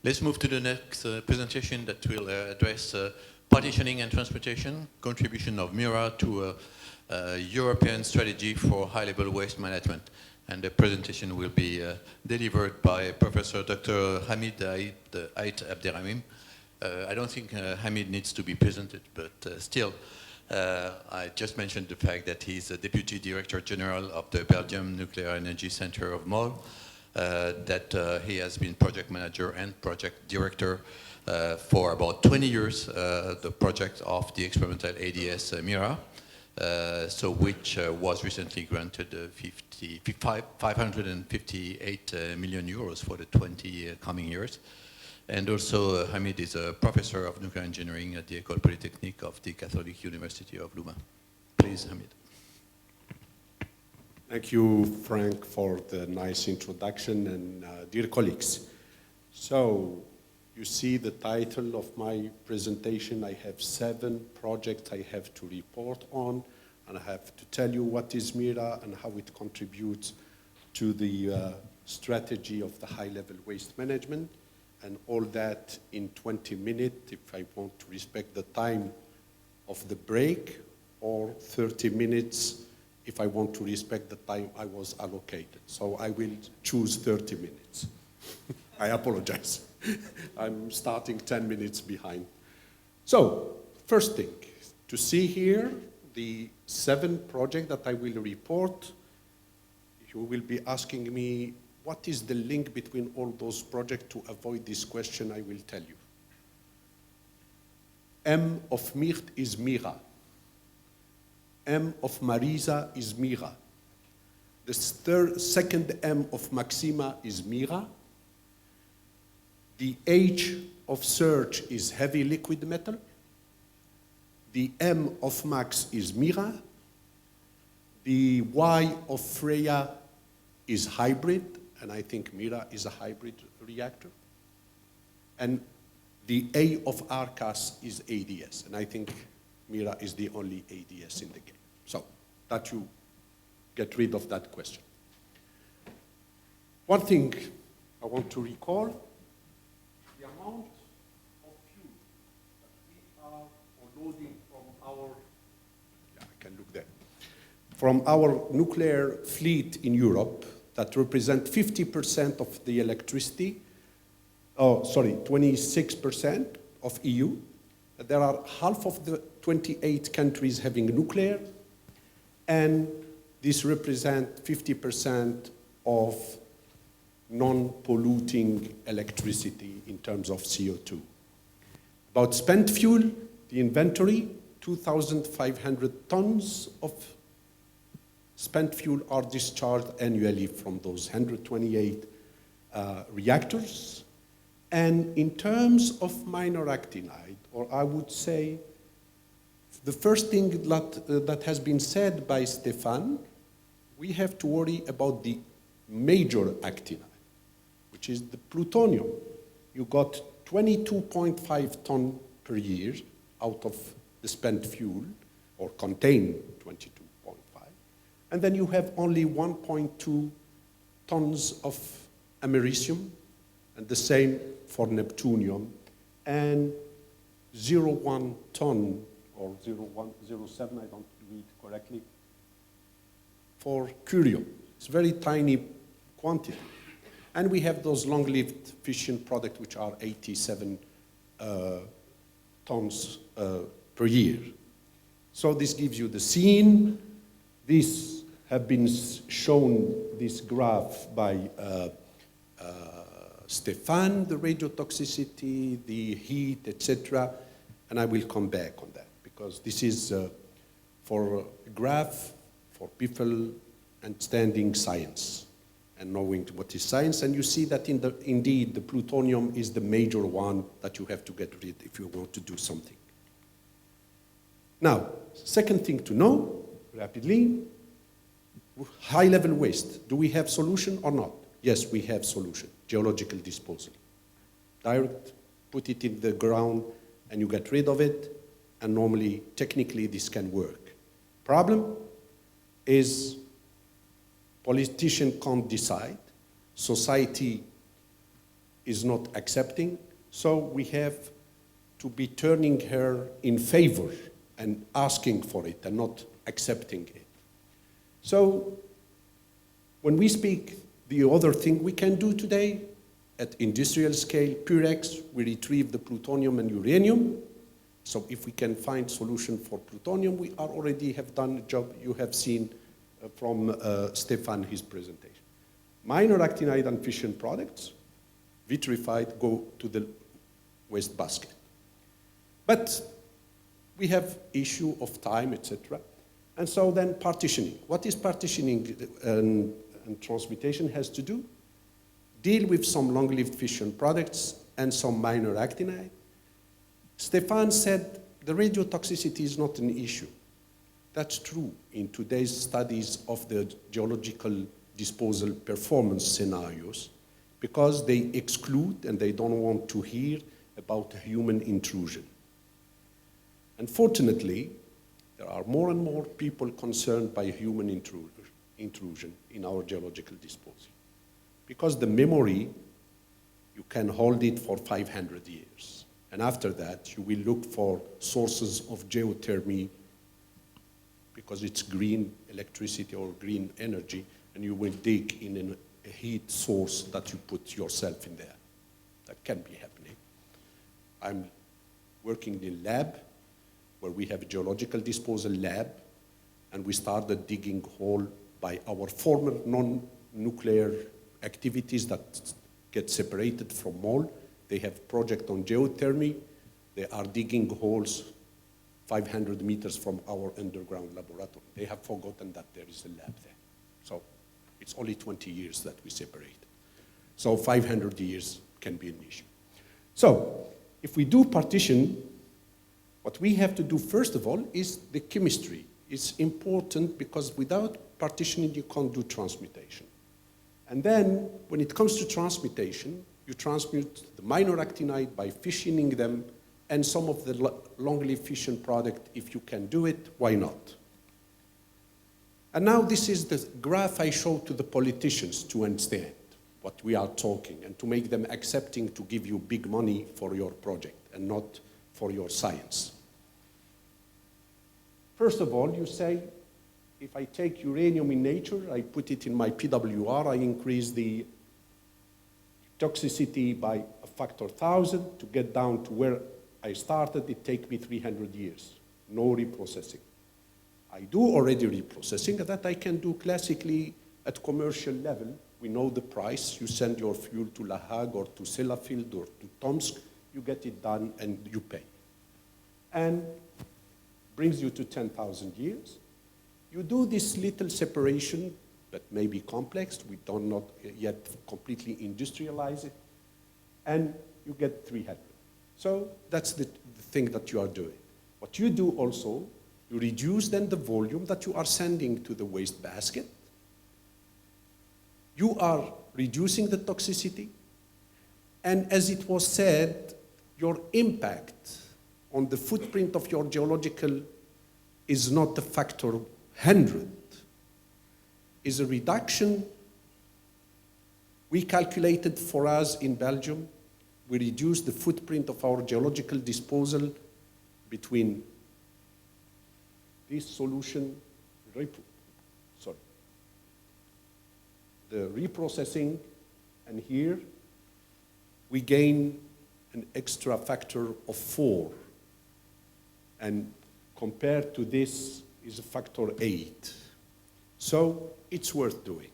Let's move to the next presentation that will address partitioning and transmutation, contribution of MYRRHA to a European strategy for high-level waste management. And the presentation will be delivered by Professor Dr. Hamid ABDERRAHIM. I don't think Hamid needs to be presented, but still, I just mentioned the fact that he's a Deputy Director General of the Belgium Nuclear Energy Center of MYRRHA, that he has been project manager and project director for about 20 years, the project of the experimental ADS MYRRHA, which was recently granted 558 million euros for the 20 coming years. And also Hamid is a professor of nuclear engineering at the École Polytechnique of the Catholic University of Louvain. Please, Hamid. Thank you, Frank, for the nice introduction, and dear colleagues. So, you see the title of my presentation. I have 7 projects I have to report on, and I have to tell you what is MYRRHA and how it contributes to the strategy of the high-level waste management, and all that in 20 minutes if I want to respect the time of the break, or 30 minutes if I want to respect the time I was allocated. So I will choose 30 minutes. I apologize. I'm starting 10 minutes behind. So, first thing, to see here the 7 projects that I will report, you will be asking me, what is the link between all those projects? To avoid this question, I will tell you. M of MYRTE is MYRRHA. M of MYRRHA is MYRRHA. The second M of Maxima is MYRRHA. The H of search is heavy liquid metal. The M of Max is MYRRHA. The Y of Freya is hybrid, and I think MYRRHA is a hybrid reactor. And the A of ARCAS is ADS, and I think MYRRHA is the only ADS in the game. So, that you get rid of that question. One thing I want to recall, the amount of fuel that we are loading from our, I can look there, from our nuclear fleet in Europe, that represent 50% of the electricity, 26% of EU. There are half of the 28 countries having nuclear, and this represents 50% of non-polluting electricity in terms of CO2. About spent fuel, the inventory, 2,500 tons of spent fuel are discharged annually from those 128 reactors. And in terms of minor actinide, or I would say, the first thing that has been said by Stefan, we have to worry about the major actinide, which is the plutonium. You got 22.5 tons per year out of the spent fuel, or contain 22.5. And then you have only 1.2 tons of americium, and the same for neptunium, and 0.1 ton, or 0.107, I don't read correctly, for curium. It's very tiny quantity. And we have those long-lived fission products, which are 87 tons per year. So this gives you the scene. These have been shown, this graph, by Stefan, the radiotoxicity, the heat, etc. And I will come back on that, because this is for a graph for people understanding science and knowing what is science. And you see that indeed the plutonium is the major one that you have to get rid if you want to do something. Now, second thing to know, rapidly, high-level waste. Do we have solution or not? Yes, we have solution, geological disposal. Direct, put it in the ground, and you get rid of it, and normally, technically, this can work. Problem is politicians can't decide, society is not accepting, so we have to be turning her in favor and asking for it and not accepting it. So when we speak, the other thing we can do today at industrial scale, Purex, we retrieve the plutonium and uranium. So if we can find solution for plutonium, we already have done a job you have seen from Stefan, his presentation. Minor actinide and fission products, vitrified, go to the waste basket. But we have issue of time, etc. And so then partitioning. What is partitioning and transmutation has to do? Deal with some long-lived fission products and some minor actinide. Stefan said the radiotoxicity is not an issue. That's true in today's studies of the geological disposal performance scenarios, because they exclude and they don't want to hear about human intrusion. Unfortunately, there are more and more people concerned by human intrusion in our geological disposal. Because the memory, you can hold it for 500 years. And after that, you will look for sources of geothermy, because it's green electricity or green energy, and you will dig in a heat source that you put yourself in there. That can be happening. I'm working in a lab where we have a geological disposal lab, and we started digging hole by our former non-nuclear activities that get separated from MOL. They have project on geothermy. They are digging holes 500 meters from our underground laboratory. They have forgotten that there is a lab there. So it's only 20 years that we separate. So 500 years can be an issue. So if we do partition, what we have to do first of all is the chemistry. It's important because without partitioning, you can't do transmutation. And then when it comes to transmutation, you transmute the minor actinide by fissioning them, and some of the long-lived fission product, if you can do it, why not? And now this is the graph I showed to the politicians to understand what we are talking and to make them accepting to give you big money for your project and not for your science. First of all, you say, if I take uranium in nature, I put it in my PWR, I increase the toxicity by a factor 1,000 to get down to where I started. It takes me 300 years, no reprocessing. I do already reprocessing that I can do classically at commercial level. We know the price. You send your fuel to La Hague or to Sellafield or to Tomsk, you get it done and you pay. And brings you to 10,000 years. You do this little separation that may be complex. We don't not yet completely industrialize it. And you get 300. So that's the thing that you are doing. What you do also, you reduce then the volume that you are sending to the waste basket. You are reducing the toxicity. And as it was said, your impact on the footprint of your geological is not the factor 100, is a reduction. We calculated for us in Belgium, we reduced the footprint of our geological disposal between this solution, the reprocessing, and here we gain an extra factor of 4. And compared to this is a factor 8. So it's worth doing,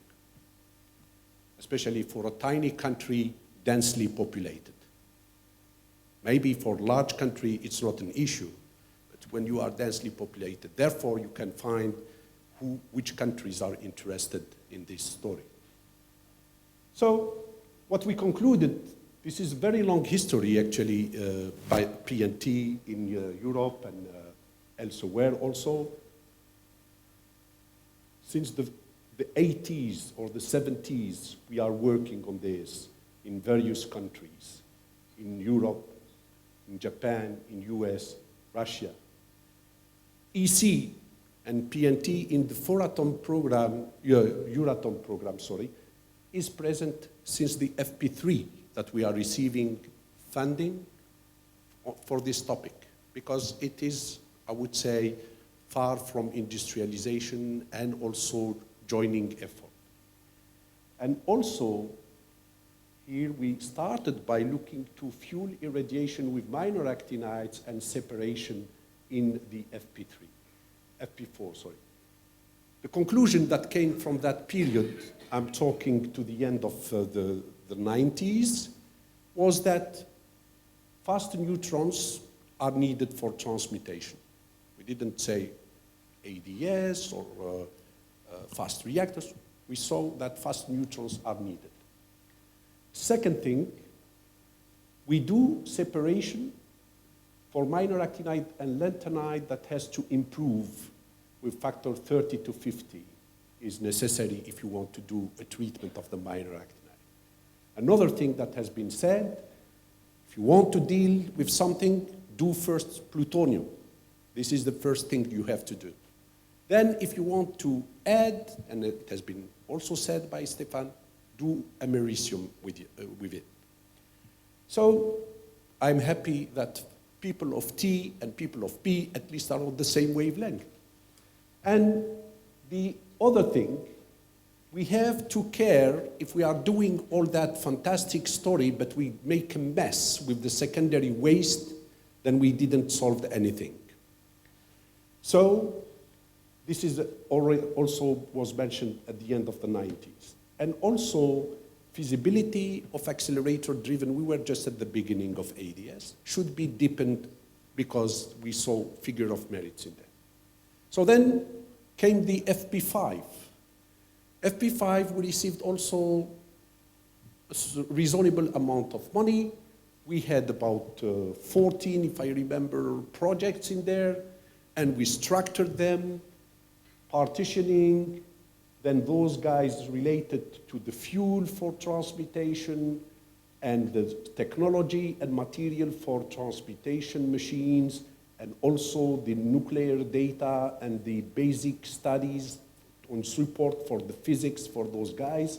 especially for a tiny country densely populated. Maybe for a large country it's not an issue, but when you are densely populated, therefore you can find which countries are interested in this story. So what we concluded, this is a very long history actually by PNT in Europe and elsewhere also. Since the 80s or the 70s, we are working on this in various countries, in Europe, in Japan, in US, Russia. EC and PNT in the Euratom program, is present since the FP3 that we are receiving funding for this topic, because it is, I would say, far from industrialization and also joining effort. And also, here we started by looking to fuel irradiation with minor actinides and separation in the FP4, sorry. The conclusion that came from that period, I'm talking to the end of the 90s, was that fast neutrons are needed for transmutation. We didn't say ADS or fast reactors. We saw that fast neutrons are needed. Second thing, we do separation for minor actinide and lanthanide that has to improve with factor 30 to 50 is necessary if you want to do a treatment of the minor actinide. Another thing that has been said, if you want to deal with something, do first plutonium. This is the first thing you have to do. Then if you want to add, and it has been also said by Stefan, do americium with it. So I'm happy that people of T and people of P at least are on the same wavelength. And the other thing, we have to care if we are doing all that fantastic story, but we make a mess with the secondary waste, then we didn't solve anything. So this is already also was mentioned at the end of the 90s. And also, feasibility of accelerator-driven, we were just at the beginning of ADS, should be deepened because we saw figure of merits in there. So then came the FP5. FP5, we received also a reasonable amount of money. We had about 14, if I remember, projects in there, and we structured them, partitioning, then those guys related to the fuel for transmutation and the technology and material for transmutation machines, and also the nuclear data and the basic studies on support for the physics for those guys,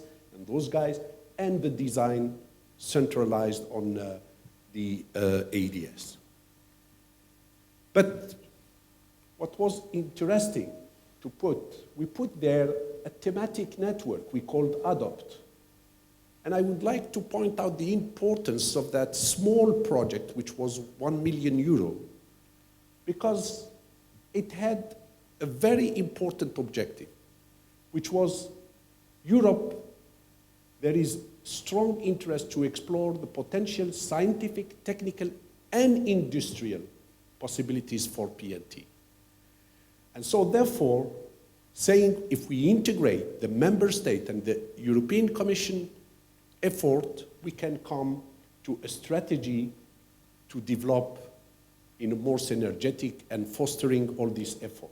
and the design centralized on the ADS. But what was interesting to put, we put there a thematic network we called ADOPT. And I would like to point out the importance of that small project, which was €1 million, because it had a very important objective, which was Europe, there is strong interest to explore the potential scientific, technical, and industrial possibilities for PNT. And so therefore, saying if we integrate the member state and the European Commission effort, we can come to a strategy to develop in a more synergetic and fostering all this effort.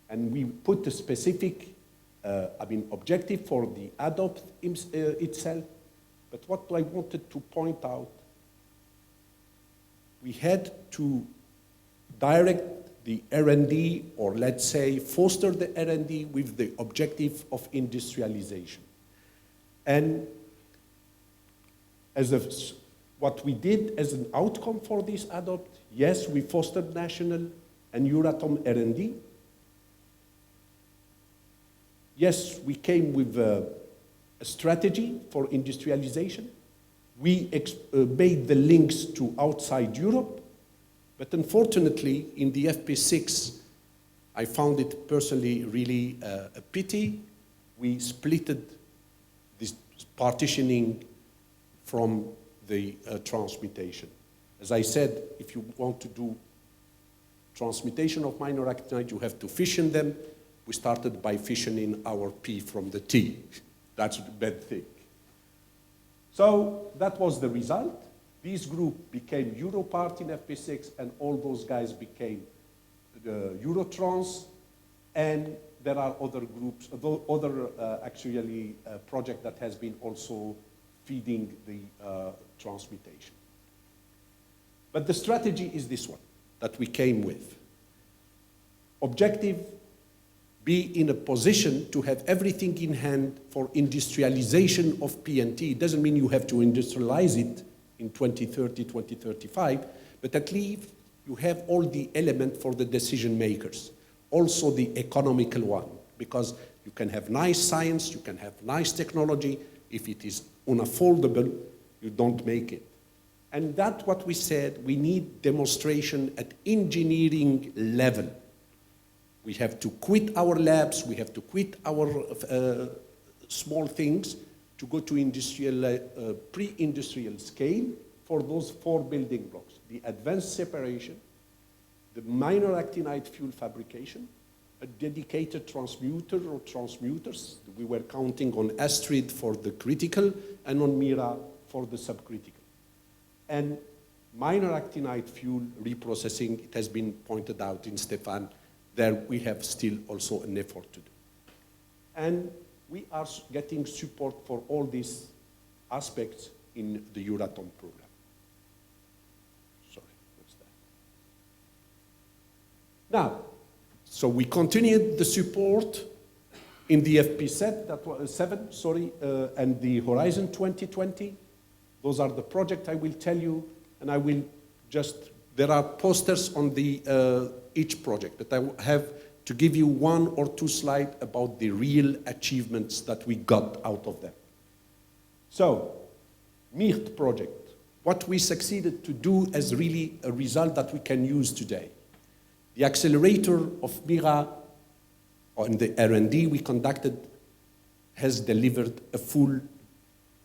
And we put a specific objective for the ADOPT itself, but what I wanted to point out, we had to direct the R&D, or let's say foster the R&D with the objective of industrialization. And what we did as an outcome for this ADOPT, yes, we fostered national and Euratom R&D. Yes, we came with a strategy for industrialization. We made the links to outside Europe. But unfortunately, in the FP6, I found it personally really a pity. We splitted this partitioning from the transmutation. As I said, if you want to do transmutation of minor actinide, you have to fission them. We started by fissioning our P from the T. That's a bad thing. So that was the result. This group became Europart in FP6, and all those guys became Eurotrans, and there are other groups, other project that has been also feeding the transmutation. But the strategy is this one that we came with. Objective, be in a position to have everything in hand for industrialization of PNT. It doesn't mean you have to industrialize it in 2030, 2035, but at least you have all the elements for the decision makers. Also the economical one, because you can have nice science, you can have nice technology. If it is unaffordable, you don't make it. And that's what we said, we need demonstration at engineering level. We have to quit our labs, we have to quit our small things to go to industrial, pre-industrial scale for those 4 building blocks. The advanced separation, the minor actinide fuel fabrication, a dedicated transmuter or transmuters. We were counting on Astrid for the critical and on MYRRHA for the subcritical. And minor actinide fuel reprocessing, it has been pointed out in Stefan, there we have still also an effort to do. And we are getting support for all these aspects in the Euratom program. Sorry, what's that? Now, so we continued the support in the FP7, that was 7, sorry, and the Horizon 2020. Those are the projects I will tell you, and I will just, there are posters on the each project, but I have to give you 1 or 2 slides about the real achievements that we got out of them. So, MYRTE project, what we succeeded to do as really a result that we can use today. The accelerator of MYRRHA on the R&D we conducted has delivered a full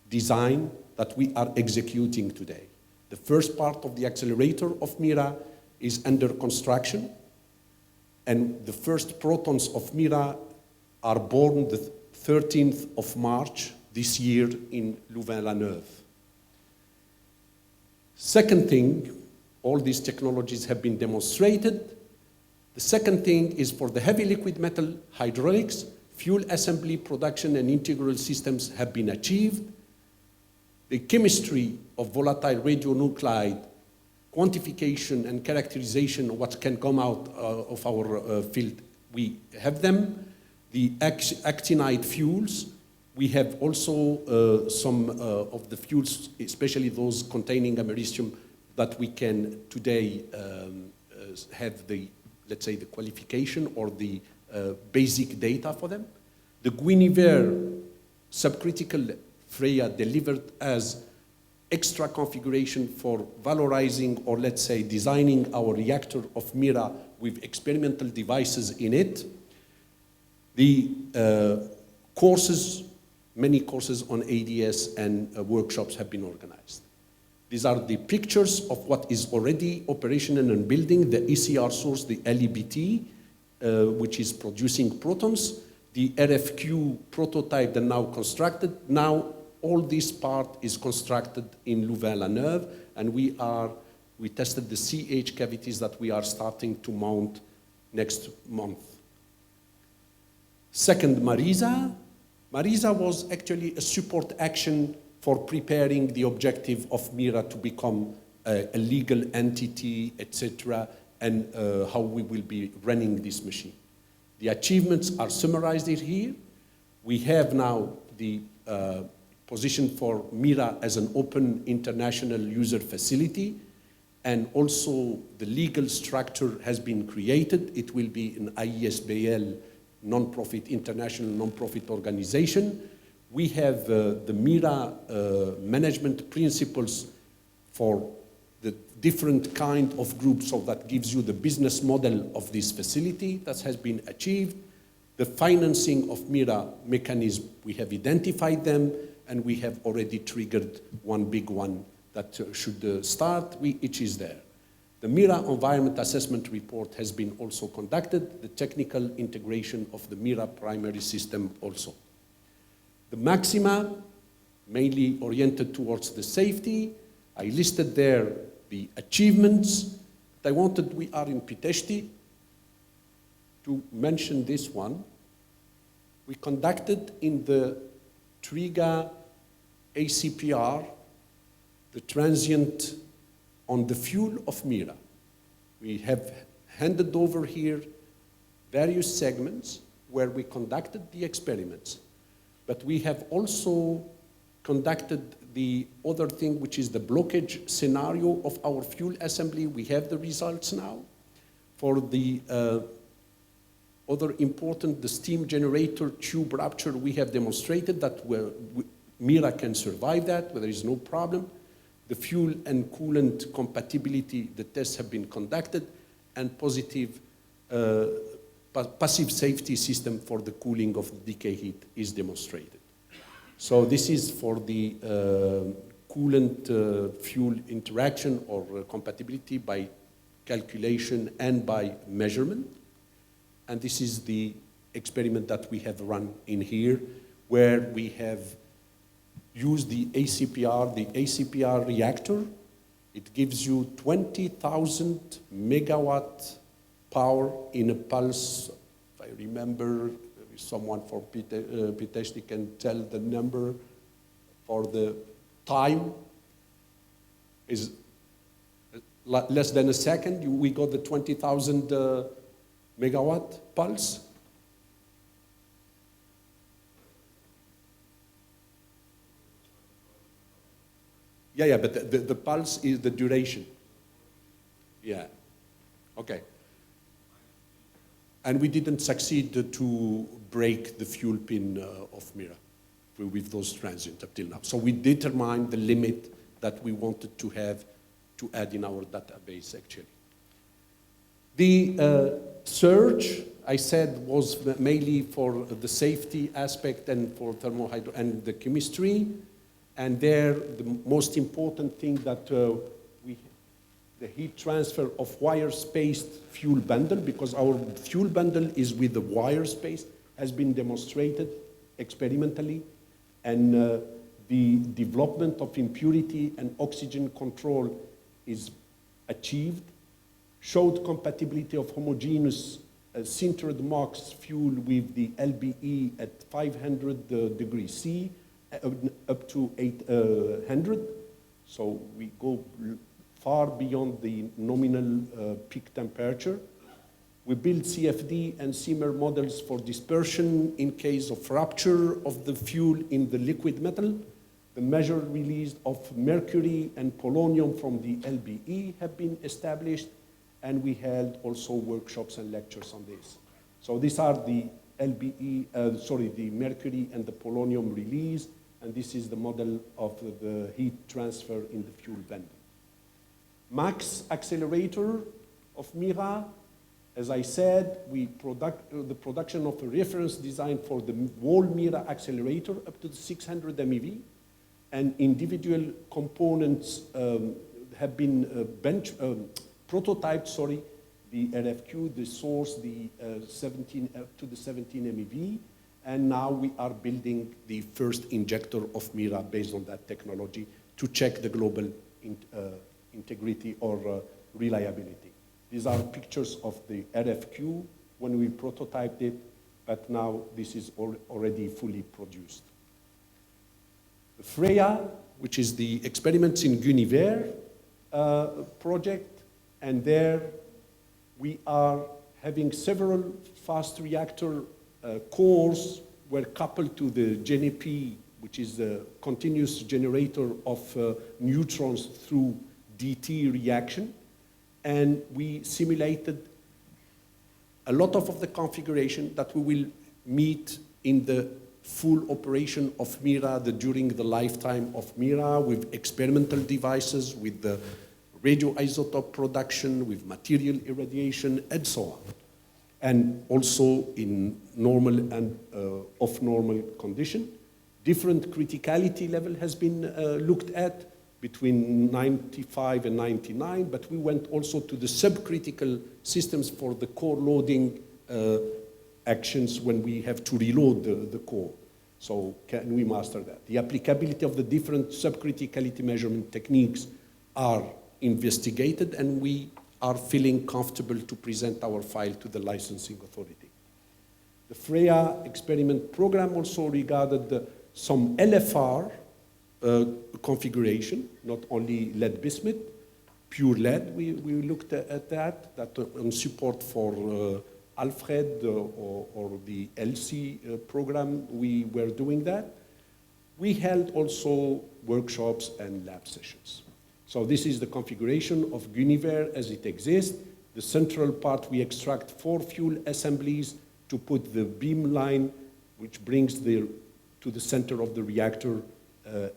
design that we are executing today. The first part of the accelerator of MYRRHA is under construction, and the first protons of MYRRHA are born the 13th of March this year in Louvain-la-Neuve. Second thing, all these technologies have been demonstrated. The second thing is for the heavy liquid metal hydraulics, fuel assembly, production, and integral systems have been achieved. The chemistry of volatile radionuclide, quantification and characterization of what can come out of our field, we have them. The actinide fuels, we have also some of the fuels, especially those containing americium, that we can today have the, let's say, the qualification or the basic data for them. The Guinevere subcritical Freya delivered as extra configuration for valorizing, or let's say designing our reactor of MYRRHA with experimental devices in it. The courses, many courses on ADS and workshops have been organized. These are the pictures of what is already operational and building, the ECR source, the LEBT, which is producing protons, the RFQ prototype that now constructed. Now all this part is constructed in Louvain-la-Neuve, and we tested the CH cavities that we are starting to mount next month. Second, MYRRHA. MYRRHA was actually a support action for preparing the objective of MYRRHA to become a legal entity, etc., and how we will be running this machine. The achievements are summarized here. We have now the position for MYRRHA as an open international user facility, and also the legal structure has been created. It will be an IESBL non-profit, international non-profit organization. We have the MYRRHA management principles for the different kind of groups, so that gives you the business model of this facility that has been achieved. The financing of MYRRHA mechanism, we have identified them, and we have already triggered one big one that should start, which is there. The MYRRHA environment assessment report has been also conducted, the technical integration of the MYRRHA primary system also. The maxima, mainly oriented towards the safety. I listed there the achievements. I wanted, we are in Pitești, to mention this one. We conducted in the Triga ACPR, the transient on the fuel of MYRRHA. We have handed over here various segments where we conducted the experiments. But we have also conducted the other thing, which is the blockage scenario of our fuel assembly. We have the results now. For the other important, the steam generator tube rupture, we have demonstrated that MYRRHA can survive that, where there is no problem. The fuel and coolant compatibility, the tests have been conducted, and positive passive safety system for the cooling of the decay heat is demonstrated. So this is for the coolant fuel interaction or compatibility by calculation and by measurement. And this is the experiment that we have run in here, where we have used the ACPR reactor. It gives you 20,000 megawatt power in a pulse. If I remember, someone for Partitioning can tell the number for the time is less than a second. We got the 20,000 megawatt pulse. Yeah, but the pulse is the duration. Yeah, okay. And we didn't succeed to break the fuel pin of MYRRHA with those transients up till now. So we determined the limit that we wanted to have to add in our database, actually. The search, I said, was mainly for the safety aspect and for thermohydro and the chemistry. And there, the most important thing that the heat transfer of wire-spaced fuel bundle, because our fuel bundle is with the wire space, has been demonstrated experimentally, and the development of impurity and oxygen control is achieved, showed compatibility of homogeneous sintered MOX fuel with the LBE at 500 degrees C, up to 800. So we go far beyond the nominal peak temperature. We build CFD and CMYR models for dispersion in case of rupture of the fuel in the liquid metal. The measured release of mercury and polonium from the LBE have been established, and we held also workshops and lectures on this. So these are the the mercury and the polonium release, and this is the model of the heat transfer in the fuel bundle. Max accelerator of MYRRHA, as I said, the production of a reference design for the whole MYRRHA accelerator up to the 600 MeV, and individual components have been prototyped, the RFQ, the source, the 17 up to the 17 MeV, and now we are building the first injector of MYRRHA based on that technology to check the global integrity or reliability. These are pictures of the RFQ when we prototyped it, but now this is already fully produced. The FREYA, which is the experiments in Guniver project, and there we are having several fast reactor cores were coupled to the GNP, which is the continuous generator of neutrons through DT reaction, and we simulated a lot of the configuration that we will meet in the full operation of MYRRHA during the lifetime of MYRRHA, with experimental devices, with the radioisotope production, with material irradiation, and so on. And also in normal and off-normal condition. Different criticality level has been looked at, between 95 and 99, but we went also to the subcritical systems for the core loading actions when we have to reload the core. So can we master that? The applicability of the different subcriticality measurement techniques are investigated, and we are feeling comfortable to present our file to the licensing authority. The FREYA experiment program also regarded some LFR configuration, not only lead bismuth, pure lead. We looked at that on support for Alfred or the LC program, we were doing that. We held also workshops and lab sessions. So this is the configuration of Guniver as it exists. The central part, we extract 4 fuel assemblies to put the beam line, which brings to the center of the reactor,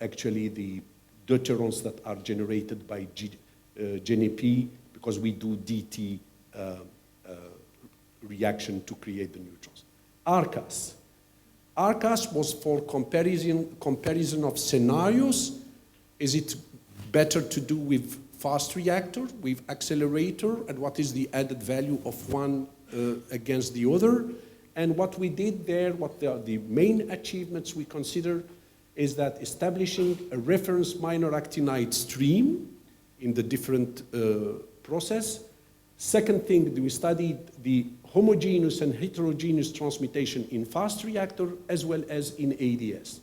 actually the deuterons that are generated by GNP, because we do DT reaction to create the neutrons. ARCAS. ARCAS was for comparison of scenarios. Is it better to do with fast reactor, with accelerator, and what is the added value of one against the other? And what we did there, what the main achievements we consider is that establishing a reference minor actinide stream in the different process. Second thing, we studied the homogeneous and heterogeneous transmutation in fast reactor as well as in ADS.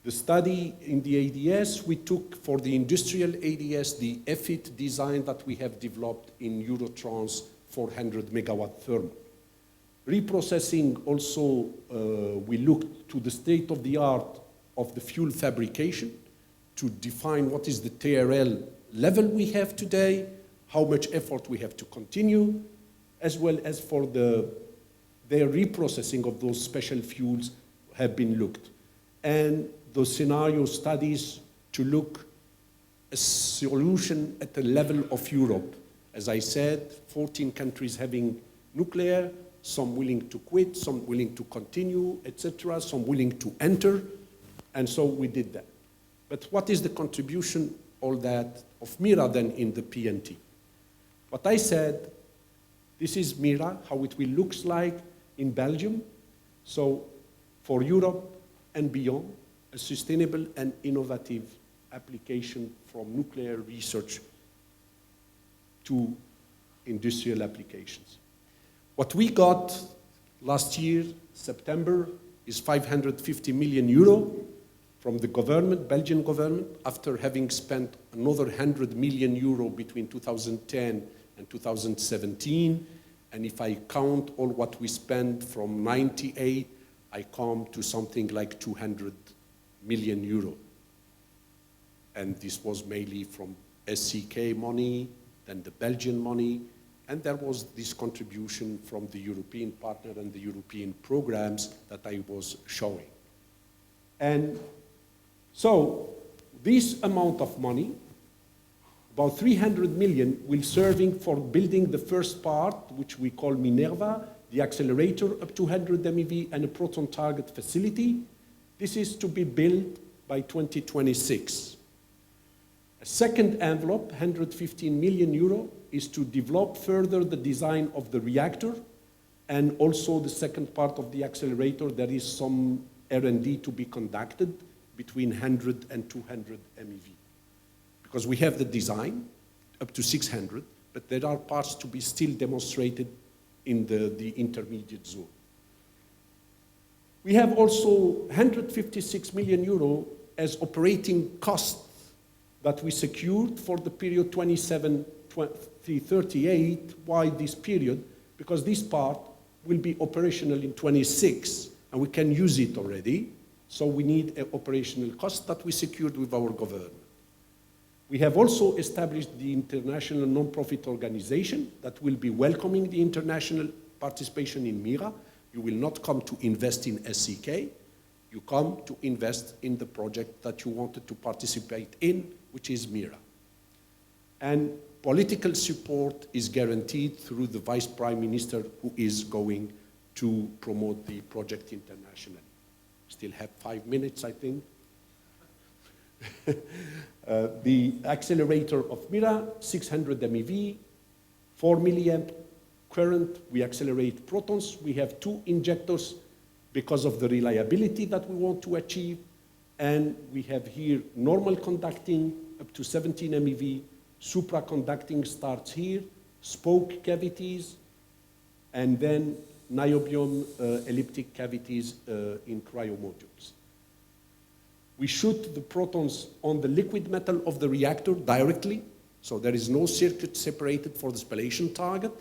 The study in the ADS, we took for the industrial ADS the EFIT design that we have developed in Eurotrans 400 megawatt thermal. Reprocessing also, we looked to the state of the art of the fuel fabrication to define what is the TRL level we have today, how much effort we have to continue, as well as for their reprocessing of those special fuels have been looked. And those scenario studies to look a solution at the level of Europe. As I said, 14 countries having nuclear, some willing to quit, some willing to continue, etc., some willing to enter, and so we did that. But what is the contribution, all that, of MYRRHA then in the PNT? What I said, this is MYRRHA, how it will look like in Belgium. So for Europe and beyond, a sustainable and innovative application from nuclear research to industrial applications. What we got last year, September, is 550 million euro from the government, Belgian government, after having spent another 100 million euro between 2010 and 2017. And if I count all what we spent from 98, I come to something like 200 million euro. And this was mainly from SCK money, then the Belgian money, and there was this contribution from the European partner and the European programs that I was showing. And so this amount of money, about 300 million, will serving for building the first part, which we call MYRRHA, the accelerator up to 100 MeV and a proton target facility. This is to be built by 2026. A second envelope, 115 million euro, is to develop further the design of the reactor, and also the second part of the accelerator, there is some R&D to be conducted between 100 and 200 MeV. Because we have the design up to 600, but there are parts to be still demonstrated in the intermediate zone. We have also 156 million euro as operating costs that we secured for the period 27-38. Why this period? Because this part will be operational in 26, and we can use it already. So we need an operational cost that we secured with our government. We have also established the international non-profit organization that will be welcoming the international participation in MYRRHA. You will not come to invest in SCK. You come to invest in the project that you wanted to participate in, which is MYRRHA. And political support is guaranteed through the Vice Prime Minister, who is going to promote the project internationally. Still have 5 minutes, I think. The accelerator of MYRRHA, 600 MeV, 4 milliamp current, we accelerate protons. We have 2 injectors because of the reliability that we want to achieve. And we have here normal conducting up to 17 MeV, supraconducting starts here, spoke cavities, and then niobium elliptic cavities in cryomodules. We shoot the protons on the liquid metal of the reactor directly, so there is no circuit separated for the spallation target.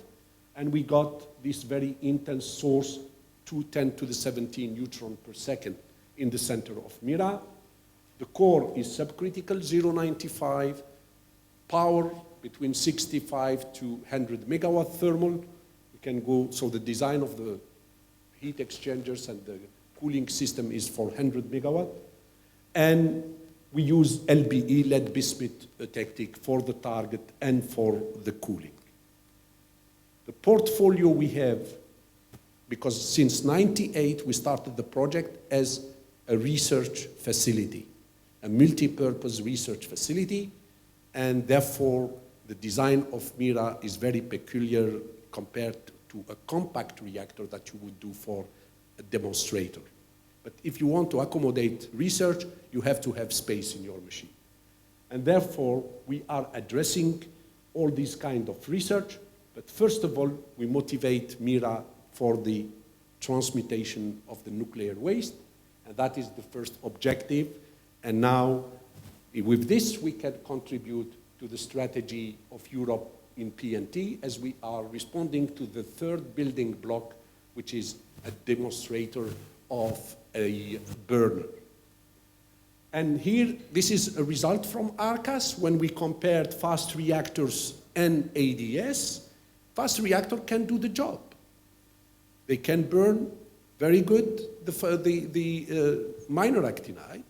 and we got this very intense source, 210 to the 17 neutron per second in the center of MYRRHA. The core is subcritical, 0.95, power between 65 to 100 megawatt thermal. We can go, so the design of the heat exchangers and the cooling system is for 100 megawatt. And we use LBE, lead bismuth technique, for the target and for the cooling. The portfolio we have, because since '98 we started the project as a research facility, a multi-purpose research facility, and therefore the design of MYRRHA is very peculiar compared to a compact reactor that you would do for a demonstrator. But if you want to accommodate research, you have to have space in your machine. And therefore, we are addressing all these kind of research, but first of all, we motivate MYRRHA for the transmutation of the nuclear waste, and that is the first objective. And now, with this, we can contribute to the strategy of Europe in PNT as we are responding to the third building block, which is a demonstrator of a burner. And here, this is a result from ARCAS when we compared fast reactors and ADS. Fast reactor can do the job. They can burn very good the minor actinide,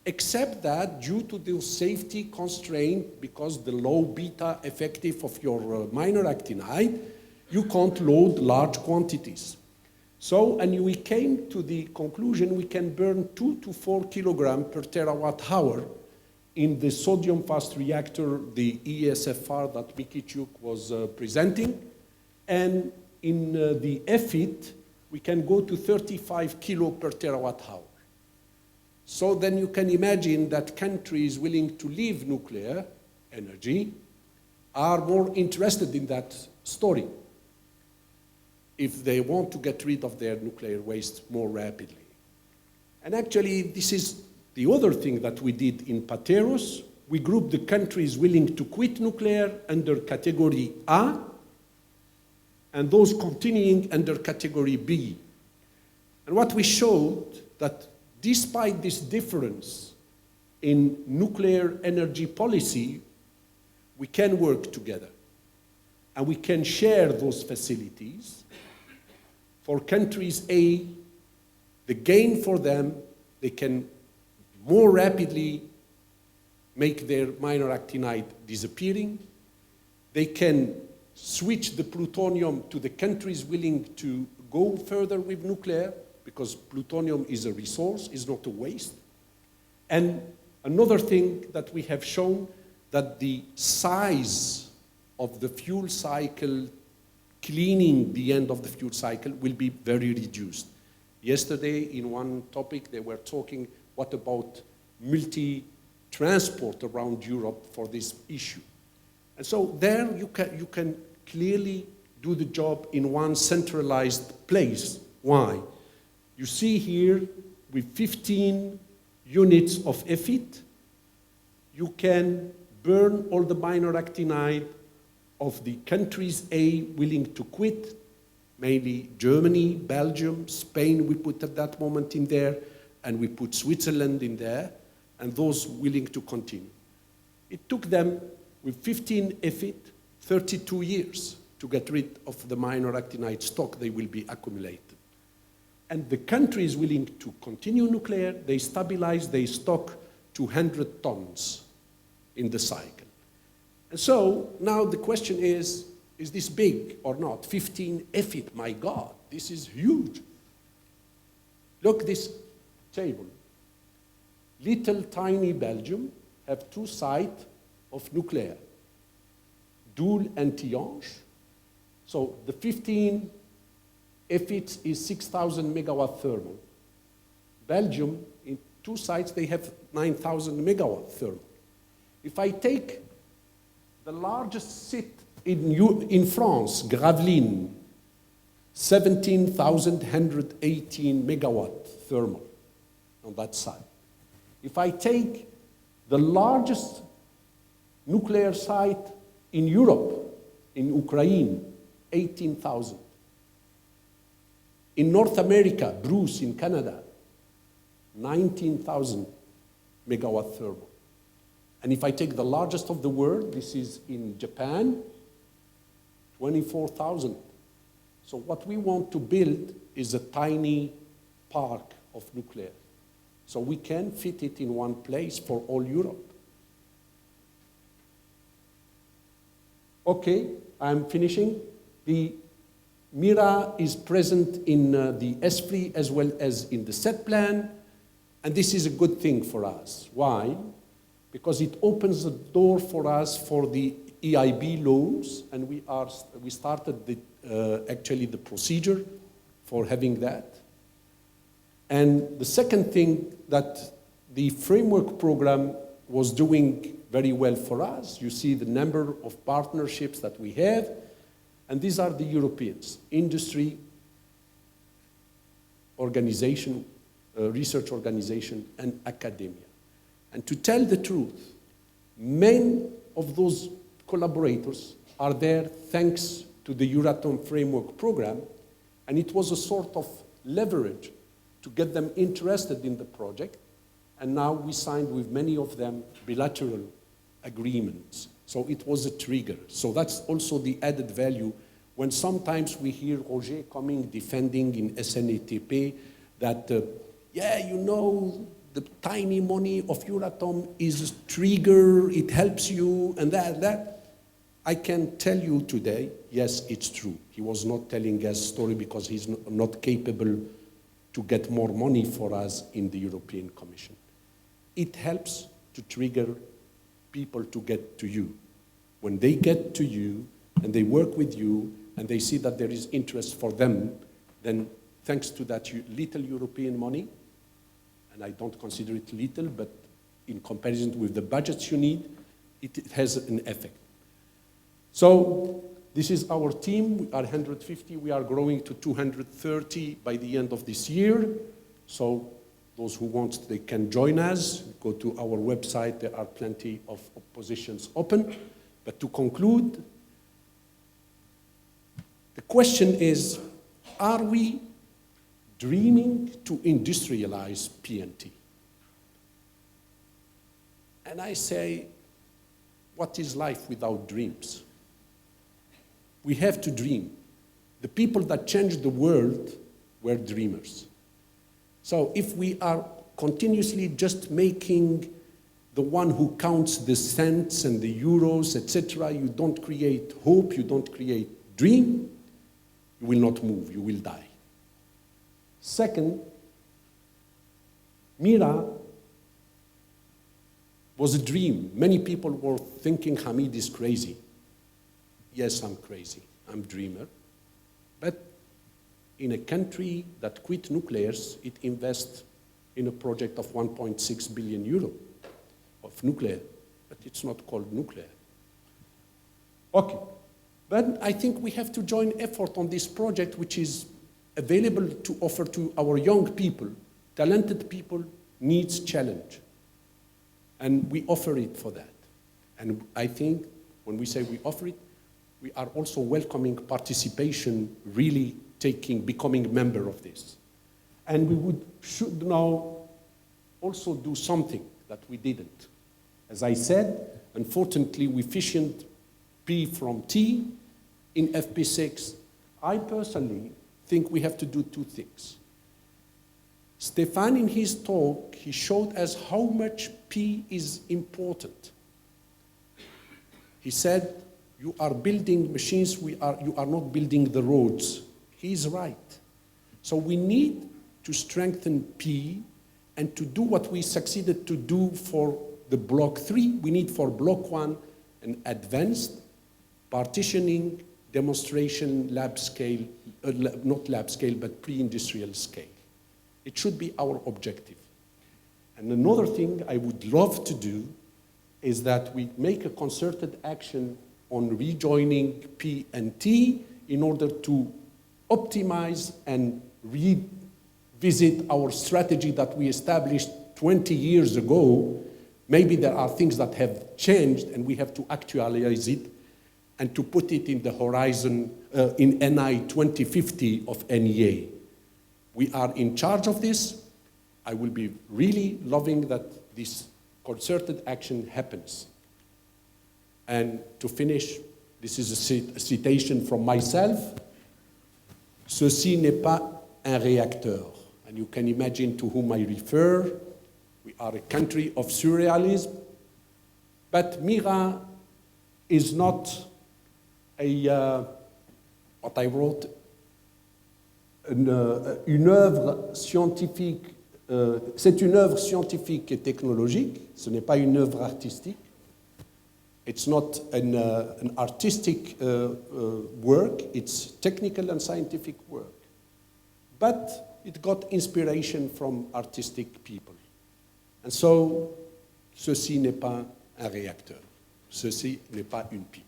except that due to the safety constraint, because the low beta effective of your minor actinide, you can't load large quantities. So, and we came to the conclusion we can burn 2 to 4 kilograms per terawatt hour in the sodium fast reactor, the ESFR that Mikichuk was presenting. And in the EFIT, we can go to 35 kilo per terawatt hour. So then you can imagine that countries willing to leave nuclear energy are more interested in that story if they want to get rid of their nuclear waste more rapidly. And actually, this is the other thing that we did in Pateros. We grouped the countries willing to quit nuclear under category A, and those continuing under category B. And what we showed that despite this difference in nuclear energy policy, we can work together. And we can share those facilities. For countries A, the gain for them, they can more rapidly make their minor actinide disappearing. They can switch the plutonium to the countries willing to go further with nuclear, because plutonium is a resource, is not a waste. And another thing that we have shown, that the size of the fuel cycle, cleaning the end of the fuel cycle, will be very reduced. Yesterday, in one topic, they were talking, what about multi-transport around Europe for this issue? And so there you can clearly do the job in one centralized place. Why? You see here, with 15 units of EFIT, you can burn all the minor actinide of the countries A willing to quit, mainly Germany, Belgium, Spain we put at that moment in there, and we put Switzerland in there, and those willing to continue. It took them, with 15 EFIT, 32 years to get rid of the minor actinide stock they will be accumulated. And the countries willing to continue nuclear, they stabilize their stock to 100 tons in the cycle. And so now the question is this big or not? 15 EFIT, my God, this is huge. Look this table. Little tiny Belgium have 2 sites of nuclear, Doel and Tihange. So the 15 EFIT is 6,000 megawatt thermal. Belgium, in 2 sites, they have 9,000 megawatt thermal. If I take the largest site in France, Gravelines, 17,118 megawatt thermal on that side. If I take the largest nuclear site in Europe, in Ukraine, 18,000. In North America, Bruce in Canada, 19,000 megawatt thermal. And if I take the largest of the world, this is in Japan, 24,000. So what we want to build is a tiny park of nuclear. So we can fit it in one place for all Europe. Okay, I'm finishing. The MYRRHA is present in the ESFRI as well as in the set plan, and this is a good thing for us. Why? Because it opens the door for us for the EIB loans, and we started actually the procedure for having that. And the second thing that the framework program was doing very well for us, you see the number of partnerships that we have, and these are the Europeans, industry, organization, research organization, and academia. And to tell the truth, many of those collaborators are there thanks to the Euratom Framework Program, and it was a sort of leverage to get them interested in the project, and now we signed with many of them bilateral agreements. So it was a trigger. So that's also the added value when sometimes we hear Roger coming defending in SNETP that, yeah, you know, the tiny money of Euratom is a trigger, it helps you, and that. I can tell you today, yes, it's true. He was not telling us a story because he's not capable to get more money for us in the European Commission. It helps to trigger people to get to you. When they get to you and they work with you and they see that there is interest for them, then thanks to that little European money, and I don't consider it little, but in comparison with the budgets you need, it has an effect. So this is our team. We are 150. We are growing to 230 by the end of this year. So those who want, they can join us. Go to our website. There are plenty of positions open. But to conclude, the question is, are we dreaming to industrialize PNT? And I say, what is life without dreams? We have to dream. The people that changed the world were dreamers. So if we are continuously just making the one who counts the cents and the euros, etc., you don't create hope, you don't create dream, you will not move, you will die. Second, MYRRHA was a dream. Many people were thinking Hamid is crazy. Yes, I'm crazy, I'm a dreamer. But in a country that quit nuclears, it invests in a project of 1.6 billion euro of nuclear, but it's not called nuclear. Okay, but I think we have to join effort on this project, which is available to offer to our young people, talented people, needs challenge. And we offer it for that. And I think when we say we offer it, we are also welcoming participation, really becoming member of this. And we should now also do something that we didn't. As I said, unfortunately, we fissioned P from T in FP6. I personally think we have to do two things. Stefan, in his talk, he showed us how much P is important. He said, you are building machines, you are not building the roads. He's right. So we need to strengthen P and to do what we succeeded to do for the block 3. We need for block 1 an advanced partitioning demonstration lab scale, not lab scale, but pre-industrial scale. It should be our objective. And another thing I would love to do is that we make a concerted action on rejoining P and T in order to optimize and revisit our strategy that we established 20 years ago. Maybe there are things that have changed and we have to actualize it. and to put it in the horizon, in NI 2050 of NEA. We are in charge of this. I will be really loving that this concerted action happens. And to finish, this is a citation from myself. Ceci n'est pas un réacteur. And you can imagine to whom I refer. We are a country of surrealism. But MYRRHA is not what I wrote, une œuvre scientifique. C'est une œuvre scientifique et technologique. Ce n'est pas une œuvre artistique. It's not an artistic work. It's technical and scientific work. But it got inspiration from artistic people. And so, ceci n'est pas un réacteur. Ceci n'est pas une pipe.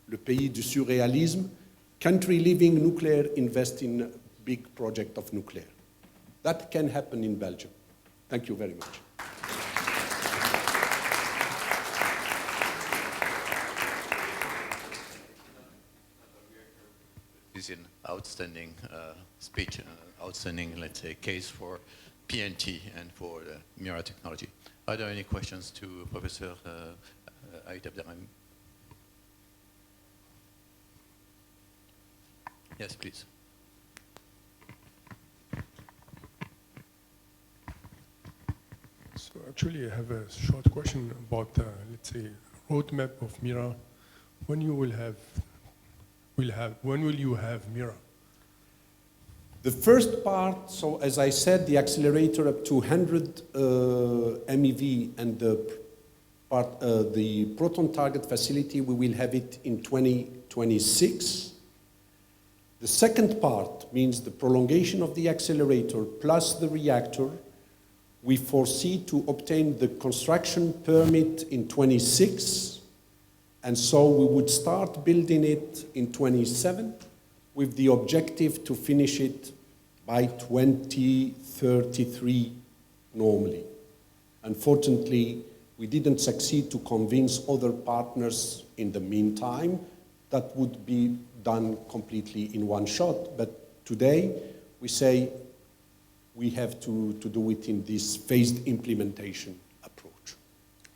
Le pays du surréalisme, country living nuclear, invest in a big project of nuclear. That can happen in Belgium. Thank you very much. Is an outstanding speech, outstanding, let's say, case for PNT and for the MYRRHA technology. Are there any questions to Professor ABDERRAHIM? Yes, please. So actually, I have a short question about, let's say, roadmap of MYRRHA. When you will have, when will you have MYRRHA? The first part, so as I said, the accelerator up to 100 MeV and the proton target facility, we will have it in 2026. The second part means the prolongation of the accelerator plus the reactor. We foresee to obtain the construction permit in 26, and so we would start building it in 27 with the objective to finish it by 2033 normally. Unfortunately, we didn't succeed to convince other partners in the meantime. That would be done completely in one shot. But today, we say we have to do it in this phased implementation approach.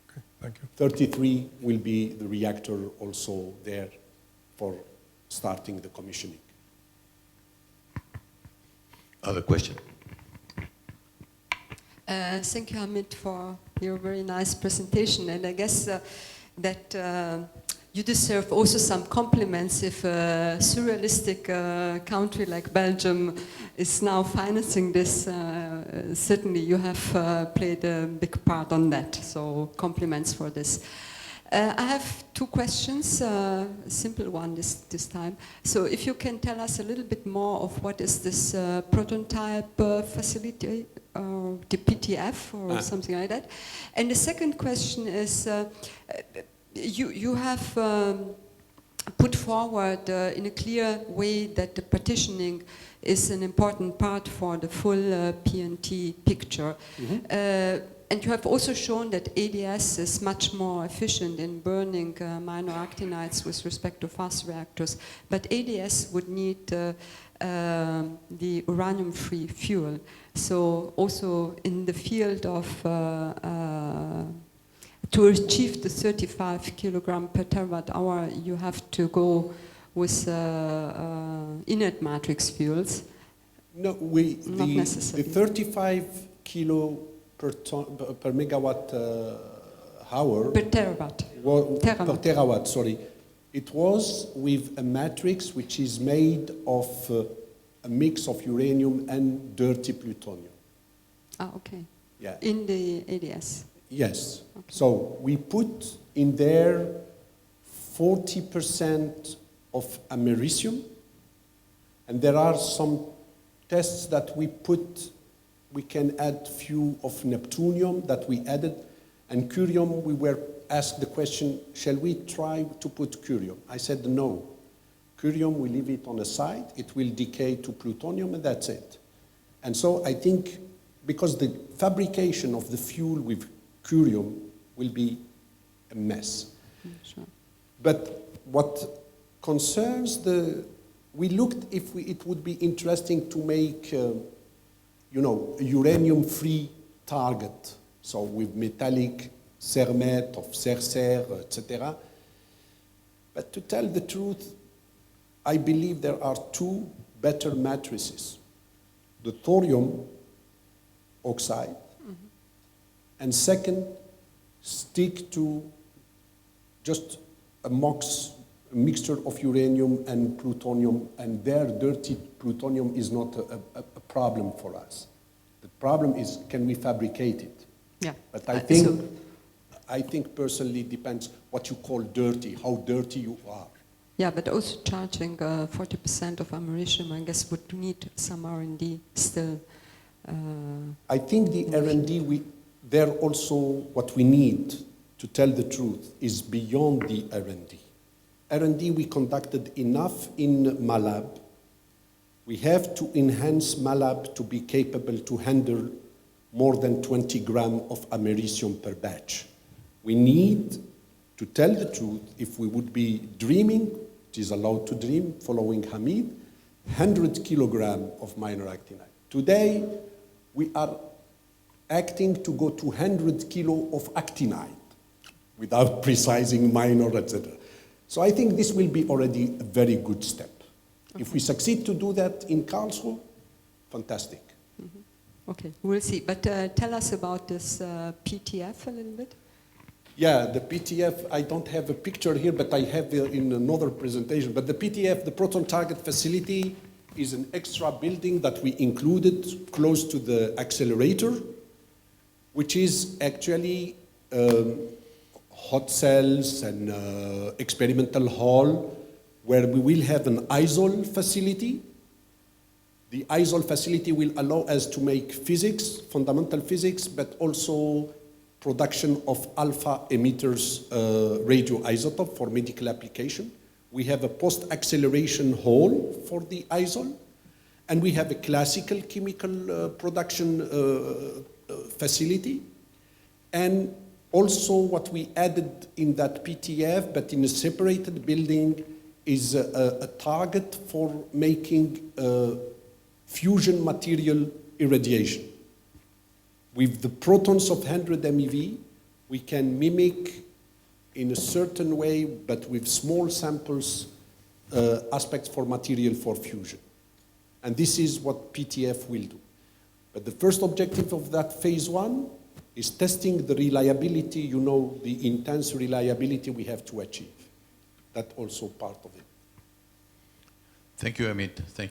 Okay, thank you. 33 will be the reactor also there for starting the commissioning. Other question? Thank you, Hamid, for your very nice presentation. And I guess that you deserve also some compliments if a surrealistic country like Belgium is now financing this. Certainly you have played a big part on that, so compliments for this. I have two questions, a simple one this time. So if you can tell us a little bit more of what is this prototype facility, the PTF or something like that. And the second question is, you have put forward in a clear way that the partitioning is an important part for the full PNT picture. Mm-hmm. And you have also shown that ADS is much more efficient in burning minor actinides with respect to fast reactors. But ADS would need the uranium-free fuel. So also in the field of to achieve the 35 kilogram per terawatt hour, you have to go with inert matrix fuels. No, not necessarily. The 35 kilo per megawatt hour. Per terawatt. Per terawatt, sorry. It was with a matrix which is made of a mix of uranium and dirty plutonium. Ah, okay. Yeah. In the ADS. Yes. Okay. So we put in there 40% of americium, and there are some tests that we put. We can add few of neptunium that we added, and curium. We were asked the question: shall we try to put curium? I said no. Curium, we leave it on the side. It will decay to plutonium, and that's it. And so I think because the fabrication of the fuel with curium will be a mess. Sure. But what concerns we looked if it would be interesting to make, a uranium-free target, so with metallic cermet of Cercer, etc. But to tell the truth, I believe there are two better matrices. The thorium oxide, and second, stick to just a mixture of uranium and plutonium, and their dirty plutonium is not a problem for us. The problem is, can we fabricate it? Yeah. But I think personally depends what you call dirty, how dirty you are. Yeah, but also charging 40% of americium, I guess, would need some R&D still. I think the R&D, there also what we need, to tell the truth, is beyond the R&D. R&D we conducted enough in MALAB. We have to enhance MALAB to be capable to handle more than 20 grams of americium per batch. We need, to tell the truth, if we would be dreaming, it is allowed to dream, following Hamid, 100 kilograms of minor actinide. Today, we are acting to go to 100 kilo of actinide without precising minor, etc. So I think this will be already a very good step. Okay. If we succeed to do that in Karlsruhe, fantastic. Mm-hmm. Okay, we'll see. But tell us about this PTF a little bit. Yeah, the PTF, I don't have a picture here, but I have in another presentation. But the PTF, the Proton Target Facility, is an extra building that we included close to the accelerator, which is actually hot cells and experimental hall, where we will have an isol facility. The isol facility will allow us to make physics, fundamental physics, but also production of alpha emitters radioisotope for medical application. We have a post-acceleration hall for the isol, and we have a classical chemical production facility. And also what we added in that PTF, but in a separated building, is a target for making fusion material irradiation. With the protons of 100 MeV, we can mimic in a certain way, but with small samples, aspects for material for fusion. And this is what PTF will do. But the first objective of that phase 1 is testing the reliability, the intense reliability we have to achieve. That's also part of it. Thank you, Hamid. Thank you.